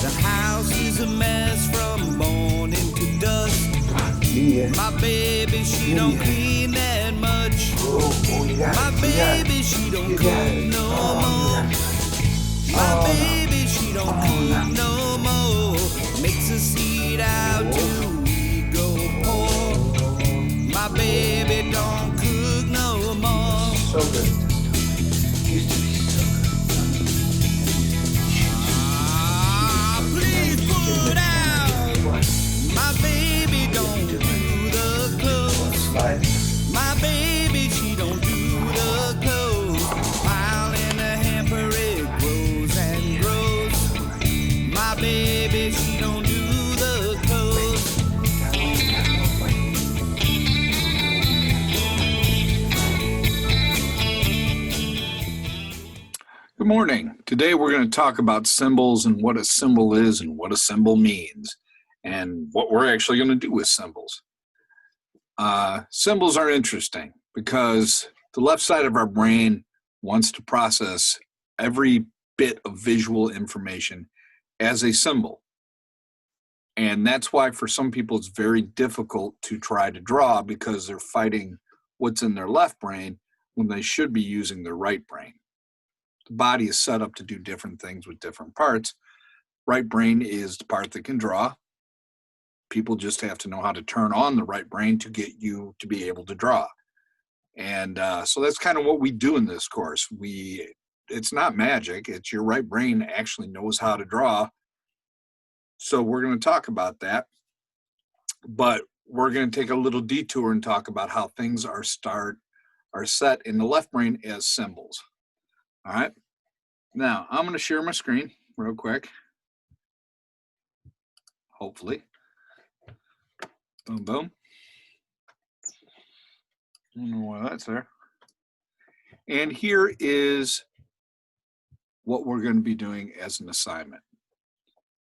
house is a mess from morning to dusk. My baby, she don't clean that much. My baby, she don't cook no more. My baby, she don't cook no more. Makes us eat out till we go poor. My baby don't cook no more. So good. Used to be so Please put out. My baby don't do the clothes. good. My baby, she don't do the clothes. Pile in the hamper, it grows and grows. My baby, she don't do the clothes. Good morning. Today we're going to talk about symbols and what a symbol is and what a symbol means and what we're actually going to do with symbols. Symbols are interesting because the left side of our brain wants to process every bit of visual information as a symbol. And that's why for some people it's very difficult to try to draw because they're fighting what's in their left brain when they should be using their right brain. The body is set up to do different things with different parts. Right brain is the part that can draw. People just have to know how to turn on the right brain to get you to be able to draw. And so that's kind of what we do in this course. It's not magic. It's your right brain actually knows how to draw. So we're going to talk about that. But we're going to take a little detour and talk about how things are set in the left brain as symbols. All right. Now, I'm going to share my screen real quick. Hopefully. Boom, boom. I don't know why that's there. And here is what we're going to be doing as an assignment.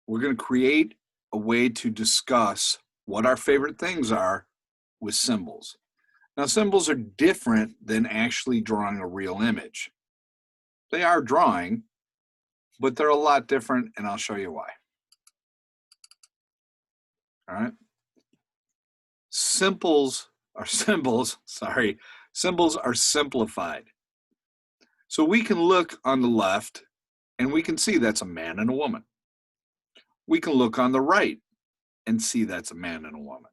We're going to create a way to discuss what our favorite things are with symbols. Now, symbols are different than actually drawing a real image. They are drawing, but they're a lot different, and I'll show you why. All right. Symbols are simplified. So we can look on the left, and we can see that's a man and a woman. We can look on the right and see that's a man and a woman.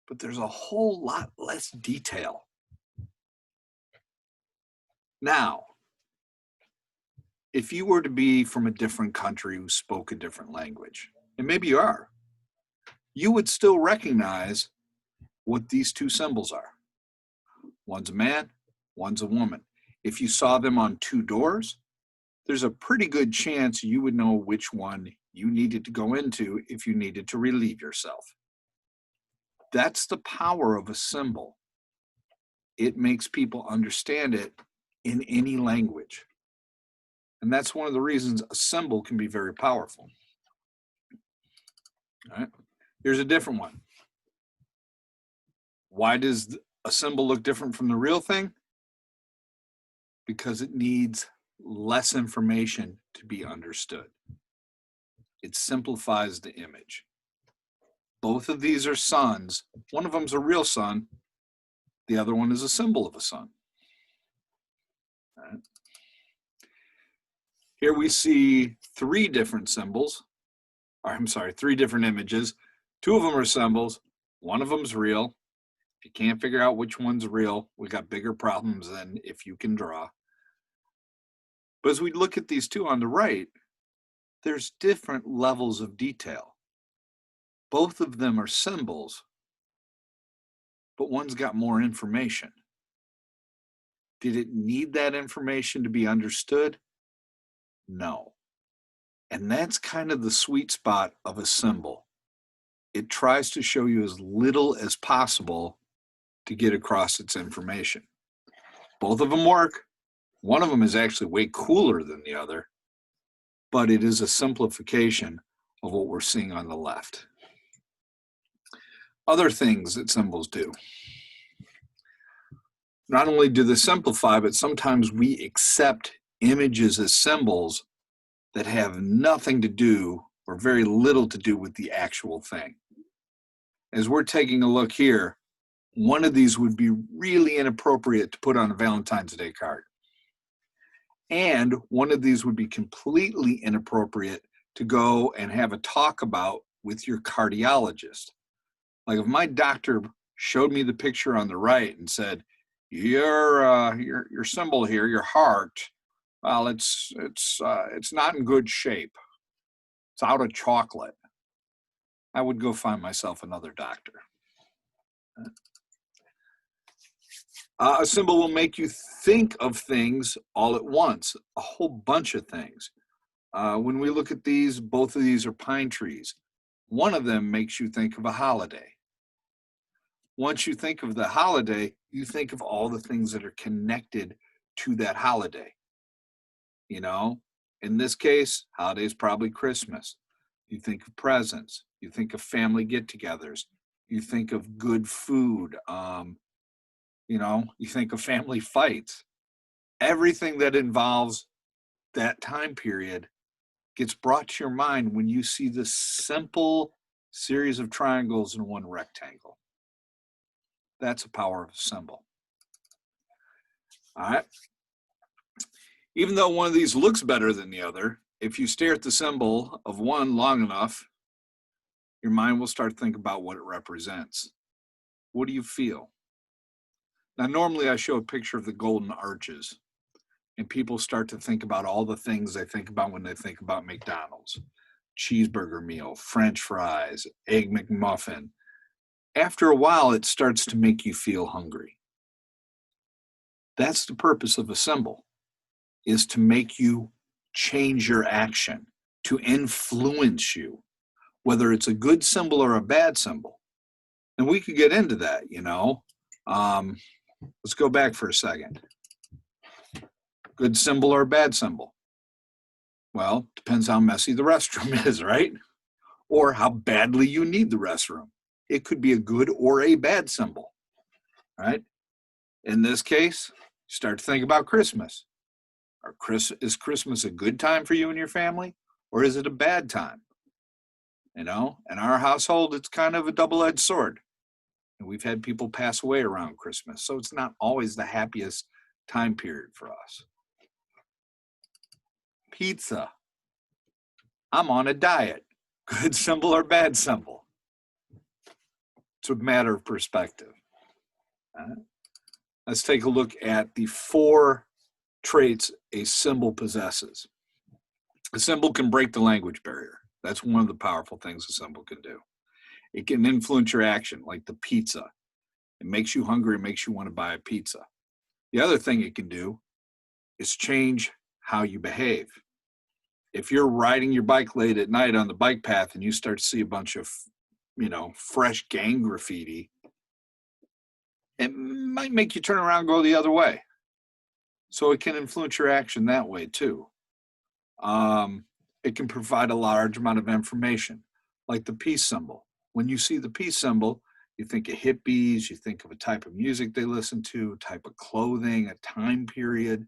But there's a whole lot less detail. Now, if you were to be from a different country who spoke a different language, and maybe you are, you would still recognize what these two symbols are. One's a man, one's a woman. If you saw them on two doors, there's a pretty good chance you would know which one you needed to go into if you needed to relieve yourself. That's the power of a symbol. It makes people understand it in any language. And that's one of the reasons a symbol can be very powerful. All right. Here's a different one. Why does a symbol look different from the real thing? Because it needs less information to be understood. It simplifies the image. Both of these are suns. One of them's a real sun. The other one is a symbol of a sun. All right. Here we see three different images. Two of them are symbols. One of them's real. If you can't figure out which one's real, we got bigger problems than if you can draw. But as we look at these two on the right, there's different levels of detail. Both of them are symbols, but one's got more information. Did it need that information to be understood? No. And that's kind of the sweet spot of a symbol. It tries to show you as little as possible to get across its information. Both of them work. One of them is actually way cooler than the other, but it is a simplification of what we're seeing on the left. Other things that symbols do. Not only do they simplify, but sometimes we accept images as symbols that have nothing to do or very little to do with the actual thing. As we're taking a look here, one of these would be really inappropriate to put on a Valentine's Day card. And one of these would be completely inappropriate to go and have a talk about with your cardiologist. Like if my doctor showed me the picture on the right and said, your symbol here, your heart, well, it's not in good shape. It's out of chocolate. I would go find myself another doctor. A symbol will make you think of things all at once, a whole bunch of things. When we look at these, both of these are pine trees. One of them makes you think of a holiday. Once you think of the holiday, you think of all the things that are connected to that holiday. You know, in this case, holiday is probably Christmas. You think of presents. You think of family get-togethers. You think of good food. You know, you think of family fights. Everything that involves that time period gets brought to your mind when you see this simple series of triangles in one rectangle. That's the power of a symbol. All right. Even though one of these looks better than the other, if you stare at the symbol of one long enough, your mind will start to think about what it represents. What do you feel? Now, normally I show a picture of the golden arches, and people start to think about all the things they think about when they think about McDonald's. Cheeseburger meal, French fries, egg McMuffin. After a while, it starts to make you feel hungry. That's the purpose of a symbol, is to make you change your action, to influence you, whether it's a good symbol or a bad symbol. And we could get into that, you know. Let's go back for a second. Good symbol or bad symbol? Well, depends how messy the restroom is, right? Or how badly you need the restroom. It could be a good or a bad symbol, right? In this case, start to think about Christmas. Is Christmas a good time for you and your family, or is it a bad time? You know, in our household, it's kind of a double-edged sword. And we've had people pass away around Christmas, so it's not always the happiest time period for us. Pizza. I'm on a diet. Good symbol or bad symbol? It's a matter of perspective. Let's take a look at the 4 traits a symbol possesses. A symbol can break the language barrier. That's one of the powerful things a symbol can do. It can influence your action, like the pizza. It makes you hungry, it makes you want to buy a pizza. The other thing it can do is change how you behave. If you're riding your bike late at night on the bike path and you start to see a bunch of, you know, fresh gang graffiti, it might make you turn around and go the other way. So it can influence your action that way too. It can provide a large amount of information, like the peace symbol. When you see the peace symbol, you think of hippies, you think of a type of music they listen to, a type of clothing, a time period.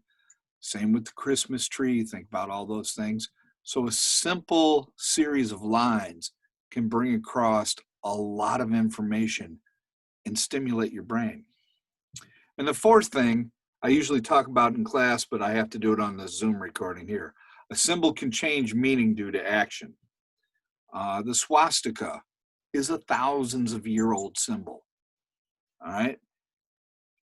Same with the Christmas tree, you think about all those things. So a simple series of lines can bring across a lot of information and stimulate your brain. And the 4th thing, I usually talk about in class, but I have to do it on the Zoom recording here. A symbol can change meaning due to action. The swastika is a thousands-of-year-old symbol. All right.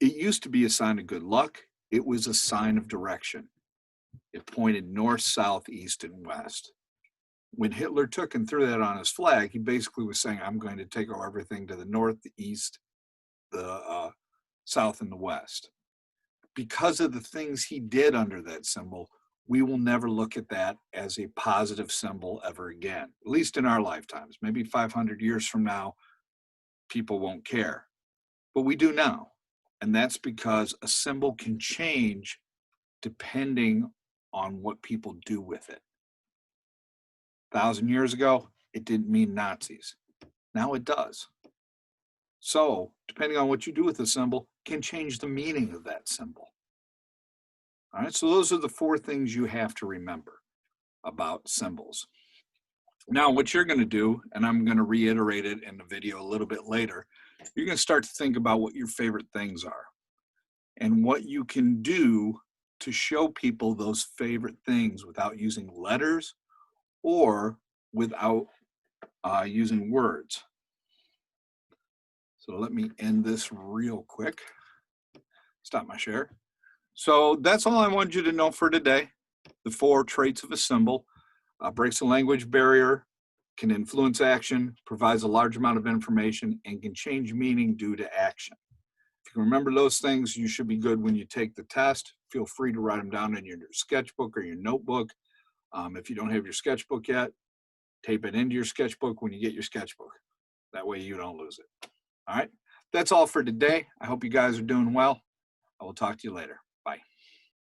It used to be a sign of good luck. It was a sign of direction. It pointed north, south, east, and west. When Hitler took and threw that on his flag, he basically was saying, I'm going to take over everything to the north, the east, the south, and the west. Because of the things he did under that symbol, we will never look at that as a positive symbol ever again, at least in our lifetimes. Maybe 500 years from now, people won't care. But we do now. And that's because a symbol can change depending on what people do with it. 1,000 years ago, it didn't mean Nazis. Now it does. So, depending on what you do with the symbol, can change the meaning of that symbol. All right, so those are the 4 things you have to remember about symbols. Now, what you're going to do, and I'm going to reiterate it in the video a little bit later, you're going to start to think about what your favorite things are and what you can do to show people those favorite things without using letters or without using words. So let me end this real quick. Stop my share. So that's all I wanted you to know for today. The 4 traits of a symbol. Breaks the language barrier, can influence action, provides a large amount of information, and can change meaning due to action. If you can remember those things, you should be good when you take the test. Feel free to write them down in your sketchbook or your notebook. If you don't have your sketchbook yet, tape it into your sketchbook when you get your sketchbook. That way you don't lose it. All right, that's all for today. I hope you guys are doing well. I will talk to you later. Bye.